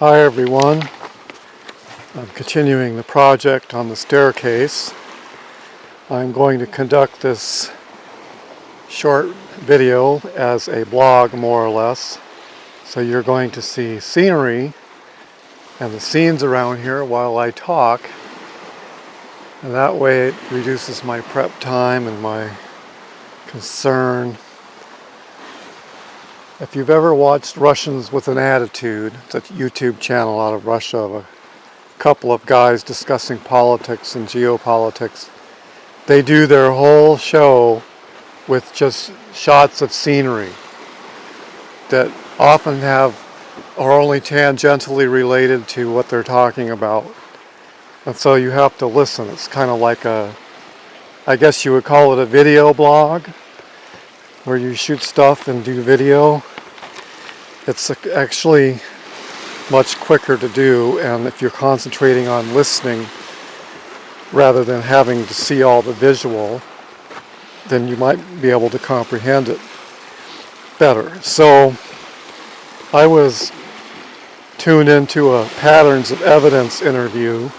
Hi everyone, I'm continuing the project on the staircase. I'm going to conduct this short video as a blog more or less. So you're going to see scenery and the scenes around here while I talk. And that way it reduces my prep time and my concern. If you've ever watched Russians with an Attitude, it's a YouTube channel out of Russia of a couple of guys discussing politics and geopolitics. They do their whole show with just shots of scenery that often are only tangentially related to what they're talking about. And so you have to listen. It's kind of like I guess you would call it a video blog, where you shoot stuff and do video. It's actually much quicker to do, and if you're concentrating on listening rather than having to see all the visual, then you might be able to comprehend it better. So I was tuned into a Patterns of Evidence interview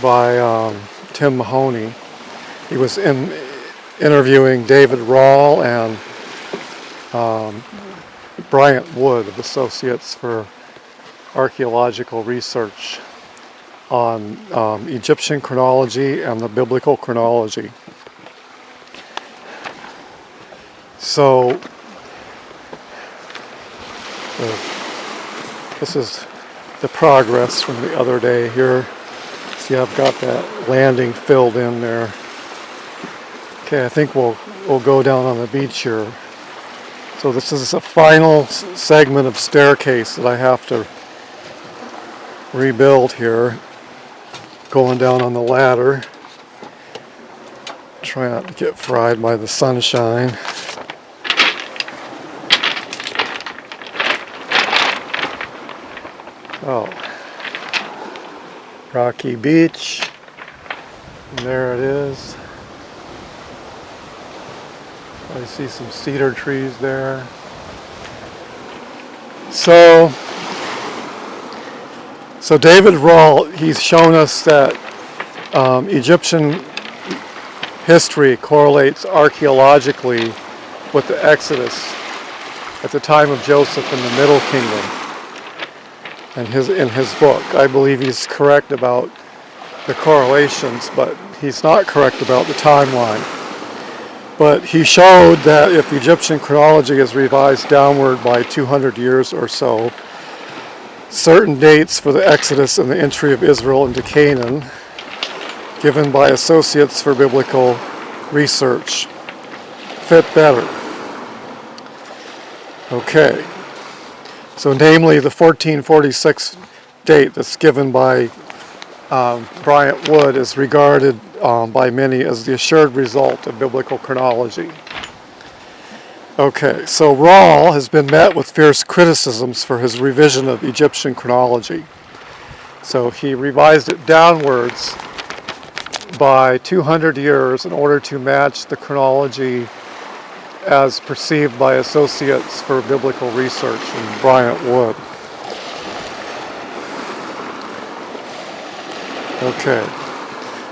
by Tim Mahoney. He was interviewing David Rohl and Bryant of Associates for Archaeological Research on Egyptian chronology and the biblical chronology. So this is the progress from the other day here. See, I've got that landing filled in there. Okay, I think we'll go down on the beach here. So this is a final segment of staircase that I have to rebuild here. Going down on the ladder. Try not to get fried by the sunshine. Oh, rocky beach. And there it is. I see some cedar trees there. So David Rohl, he's shown us that Egyptian history correlates archaeologically with the Exodus at the time of Joseph in the Middle Kingdom. And in his book, I believe he's correct about the correlations, but he's not correct about the timeline. But he showed that if Egyptian chronology is revised downward by 200 years or so, certain dates for the Exodus and the entry of Israel into Canaan, given by Associates for Biblical Research, fit better. Okay, so namely the 1446 date that's given by Bryant is regarded by many as the assured result of biblical chronology. Okay, so Rohl has been met with fierce criticisms for his revision of Egyptian chronology. So he revised it downwards by 200 years in order to match the chronology as perceived by Associates for Biblical Research and Bryant Wood. Okay,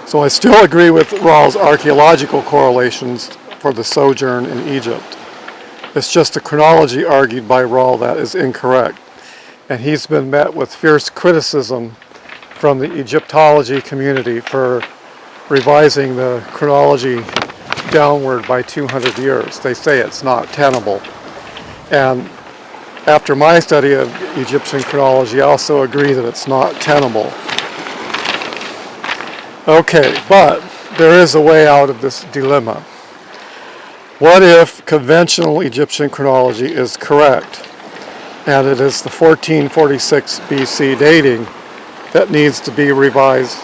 so I still agree with Rohl's archaeological correlations for the sojourn in Egypt. It's just the chronology argued by Rohl that is incorrect. And he's been met with fierce criticism from the Egyptology community for revising the chronology downward by 200 years. They say it's not tenable. And after my study of Egyptian chronology, I also agree that it's not tenable. Okay, but there is a way out of this dilemma. What if conventional Egyptian chronology is correct, and it is the 1446 BC dating that needs to be revised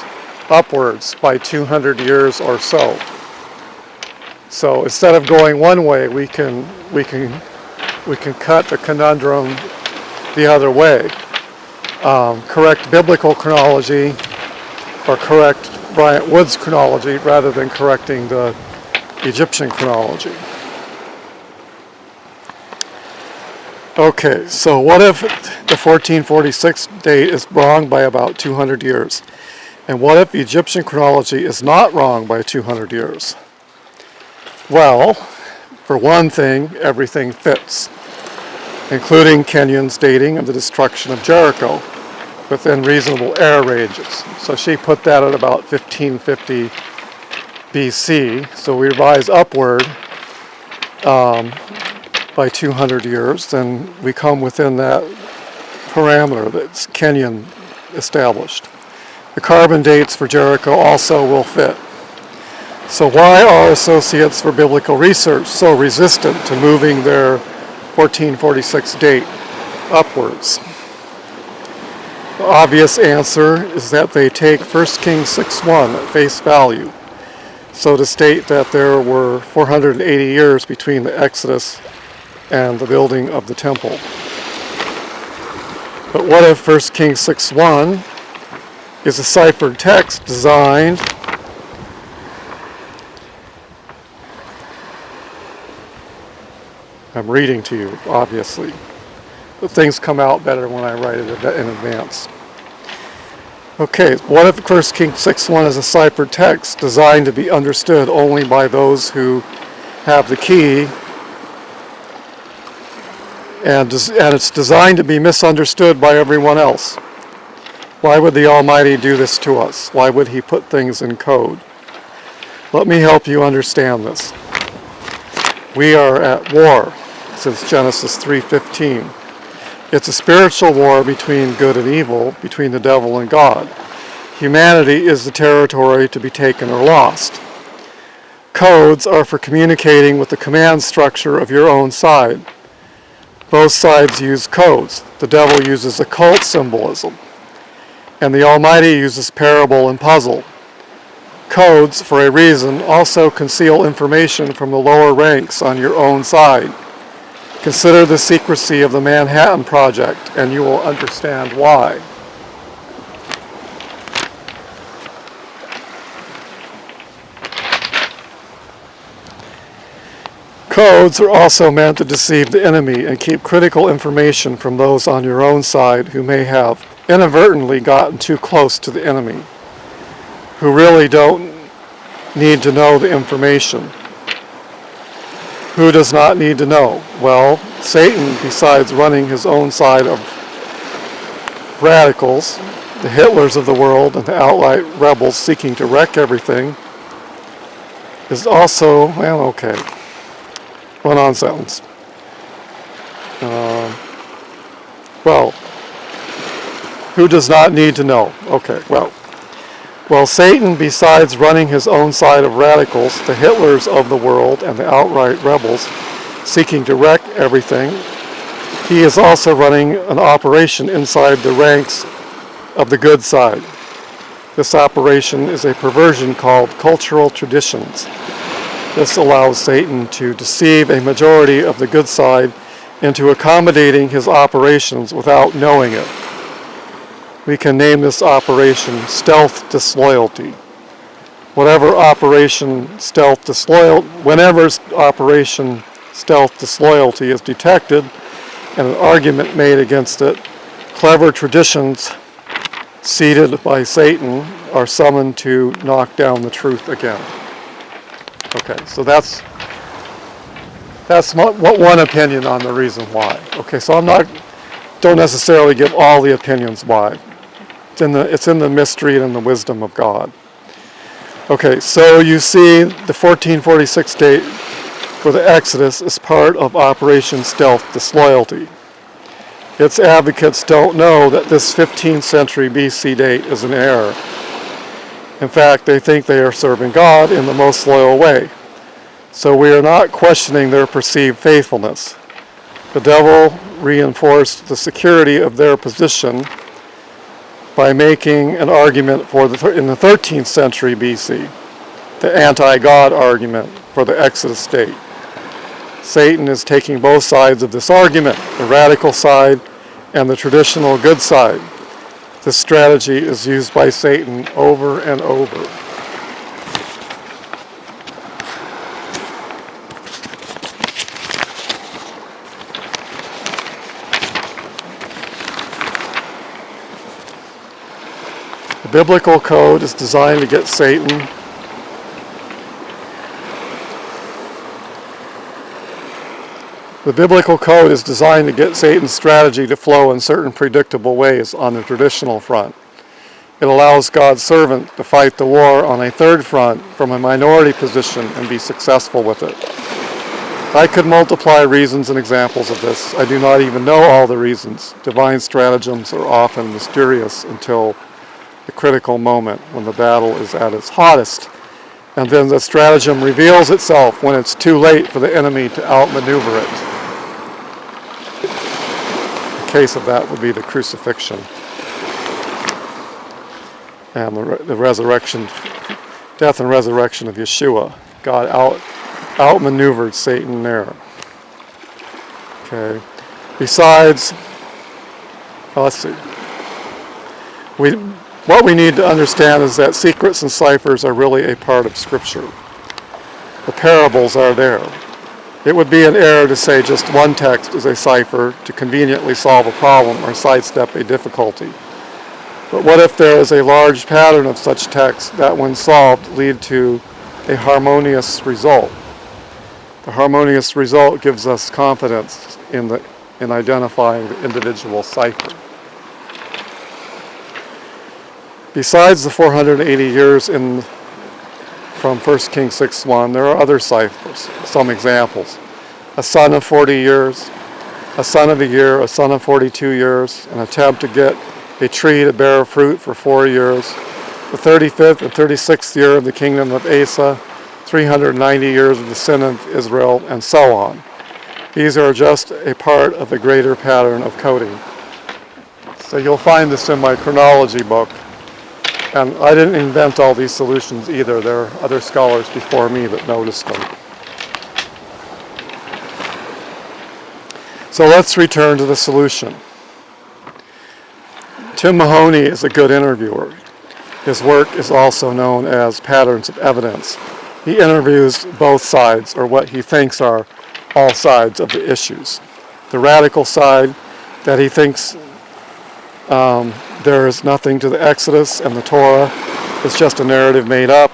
upwards by 200 years or so? So instead of going one way, we can cut the conundrum the other way. Correct biblical chronology, or correct Bryant Wood's chronology rather than correcting the Egyptian chronology. Okay, so what if the 1446 date is wrong by about 200 years? And what if Egyptian chronology is not wrong by 200 years? Well, for one thing, everything fits, including Kenyon's dating of the destruction of Jericho within reasonable error ranges. So she put that at about 1550 BC. So we revise upward by 200 years, then we come within that parameter that Kenyon established. The carbon dates for Jericho also will fit. So why are associates for biblical research so resistant to moving their 1446 date upwards? The obvious answer is that they take 1 Kings 6:1 at face value. So to state that there were 480 years between the Exodus and the building of the temple. But what if 1 Kings 6:1 is a ciphered text designed I'm reading to you, obviously. But things come out better when I write it in advance. Okay, what if 1 Kings 6:1 is a ciphered text designed to be understood only by those who have the key, and it's designed to be misunderstood by everyone else? Why would the Almighty do this to us? Why would He put things in code? Let me help you understand this. We are at war since Genesis 3:15. It's a spiritual war between good and evil, between the devil and God. Humanity is the territory to be taken or lost. Codes are for communicating with the command structure of your own side. Both sides use codes. The devil uses occult symbolism, and the Almighty uses parable and puzzle. Codes, for a reason, also conceal information from the lower ranks on your own side. Consider the secrecy of the Manhattan Project, and you will understand why. Codes are also meant to deceive the enemy and keep critical information from those on your own side who may have inadvertently gotten too close to the enemy, who really don't need to know the information. Who does not need to know? Well, Satan, besides running his own side of radicals, the Hitlers of the world and the outright rebels seeking to wreck everything, is also, well, okay, run-on sentence. Well, who does not need to know? Okay, well, Satan, besides running his own side of radicals, the Hitlers of the world and the outright rebels seeking to wreck everything, he is also running an operation inside the ranks of the good side. This operation is a perversion called cultural traditions. This allows Satan to deceive a majority of the good side into accommodating his operations without knowing it. We can name this operation stealth disloyalty. Whenever Operation Stealth Disloyalty is detected and an argument made against it, clever traditions seated by Satan are summoned to knock down the truth again. Okay, so that's one opinion on the reason why. Okay, so don't necessarily give all the opinions why. It's in the mystery and in the wisdom of God. Okay, so you see the 1446 date for the Exodus is part of Operation Stealth Disloyalty. Its advocates don't know that this 15th century BC date is an error. In fact, they think they are serving God in the most loyal way. So we are not questioning their perceived faithfulness. The devil reinforced the security of their position by making an argument in the 13th century BC, the anti-God argument for the Exodus date. Satan is taking both sides of this argument, the radical side and the traditional good side. This strategy is used by Satan over and over. The biblical code is designed to get Satan The biblical code is designed to get Satan's strategy to flow in certain predictable ways on the traditional front. It allows God's servant to fight the war on a third front from a minority position and be successful with it. I could multiply reasons and examples of this. I do not even know all the reasons. Divine stratagems are often mysterious until the critical moment when the battle is at its hottest. And then the stratagem reveals itself when it's too late for the enemy to outmaneuver it. The case of that would be the crucifixion and the resurrection, death and resurrection of Yeshua. God outmaneuvered Satan there. Okay. Besides, let's see. What we need to understand is that secrets and ciphers are really a part of Scripture. The parables are there. It would be an error to say just one text is a cipher to conveniently solve a problem or sidestep a difficulty. But what if there is a large pattern of such texts that, when solved, lead to a harmonious result? The harmonious result gives us confidence in identifying the individual cipher. Besides the 480 years from 1 Kings 6:1, there are other ciphers, some examples. A son of 40 years, a son of a year, a son of 42 years, an attempt to get a tree to bear fruit for 4 years, the 35th and 36th year of the kingdom of Asa, 390 years of the sin of Israel, and so on. These are just a part of the greater pattern of coding. So you'll find this in my chronology book. And I didn't invent all these solutions either. There are other scholars before me that noticed them. So let's return to the solution. Tim Mahoney is a good interviewer. His work is also known as Patterns of Evidence. He interviews both sides, or what he thinks are all sides of the issues. The radical side, that he thinks there is nothing to the Exodus and the Torah, it's just a narrative made up,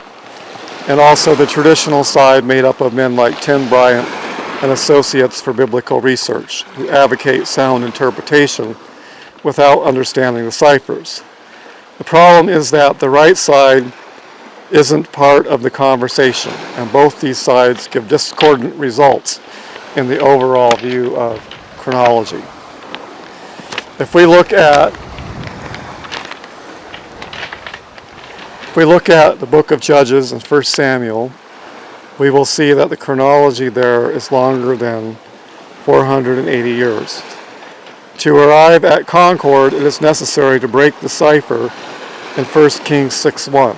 and also the traditional side made up of men like Tim Bryant and Associates for Biblical Research, who advocate sound interpretation without understanding the ciphers. The problem is that the right side isn't part of the conversation, and both these sides give discordant results in the overall view of chronology. If we look at the book of Judges and 1 Samuel, we will see that the chronology there is longer than 480 years. To arrive at concord, it is necessary to break the cipher in 1 Kings 6:1,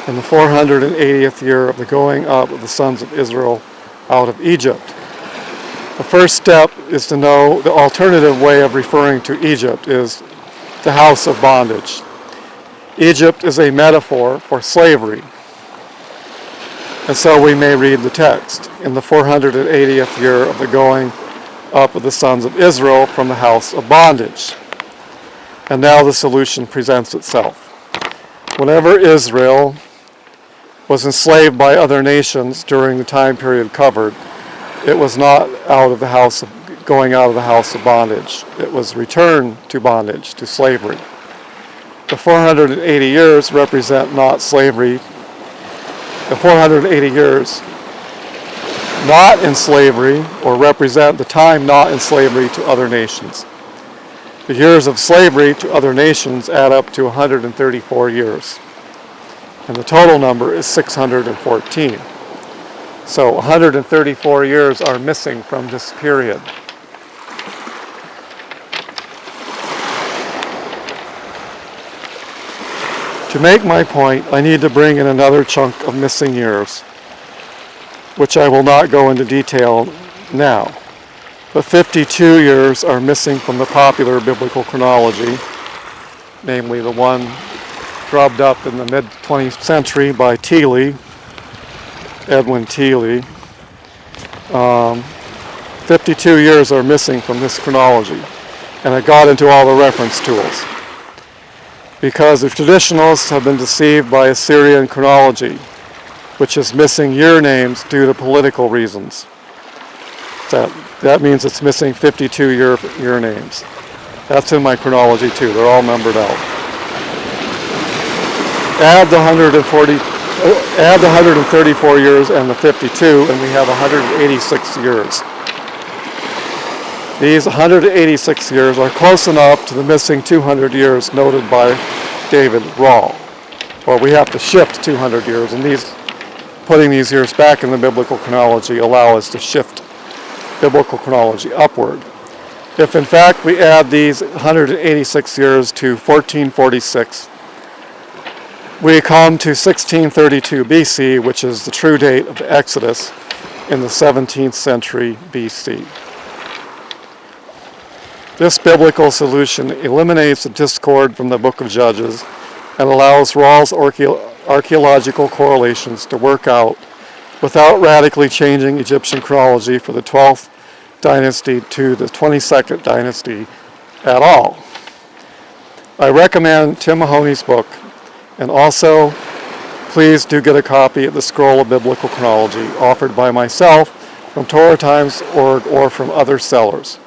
in the 480th year of the going up of the sons of Israel out of Egypt. The first step is to know the alternative way of referring to Egypt is the house of bondage. Egypt is a metaphor for slavery. And so we may read the text. In the 480th year of the going up of the sons of Israel from the house of bondage. And now the solution presents itself. Whenever Israel was enslaved by other nations during the time period covered, it was not going out of the house of bondage. It was returned to bondage, to slavery. The 480 years represent not slavery. The 480 years not in slavery, or represent the time not in slavery to other nations. The years of slavery to other nations add up to 134 years. And the total number is 614. So 134 years are missing from this period. To make my point, I need to bring in another chunk of missing years, which I will not go into detail now. But 52 years are missing from the popular biblical chronology, namely the one drubbed up in the mid-20th century by Edwin Teeley. 52 years are missing from this chronology, and I got into all the reference tools. because the traditionalists have been deceived by Assyrian chronology, which is missing year names due to political reasons. That means it's missing 52 year names. That's in my chronology too. They're all numbered out. Add the 134 years and the 52, and we have 186 years. These 186 years are close enough to the missing 200 years noted by David Rohl. Well, we have to shift 200 years, and putting these years back in the biblical chronology allow us to shift biblical chronology upward. If in fact we add these 186 years to 1446, we come to 1632 BC, which is the true date of the Exodus in the 17th century BC. This biblical solution eliminates the discord from the book of Judges and allows Rohl's archaeological correlations to work out without radically changing Egyptian chronology for the 12th dynasty to the 22nd dynasty at all. I recommend Tim Mahoney's book, and also please do get a copy of the Scroll of Biblical Chronology offered by myself from TorahTimes.org or from other sellers,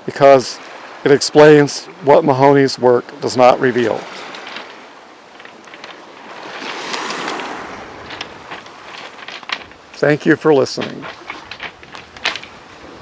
because it explains what Mahoney's work does not reveal. Thank you for listening.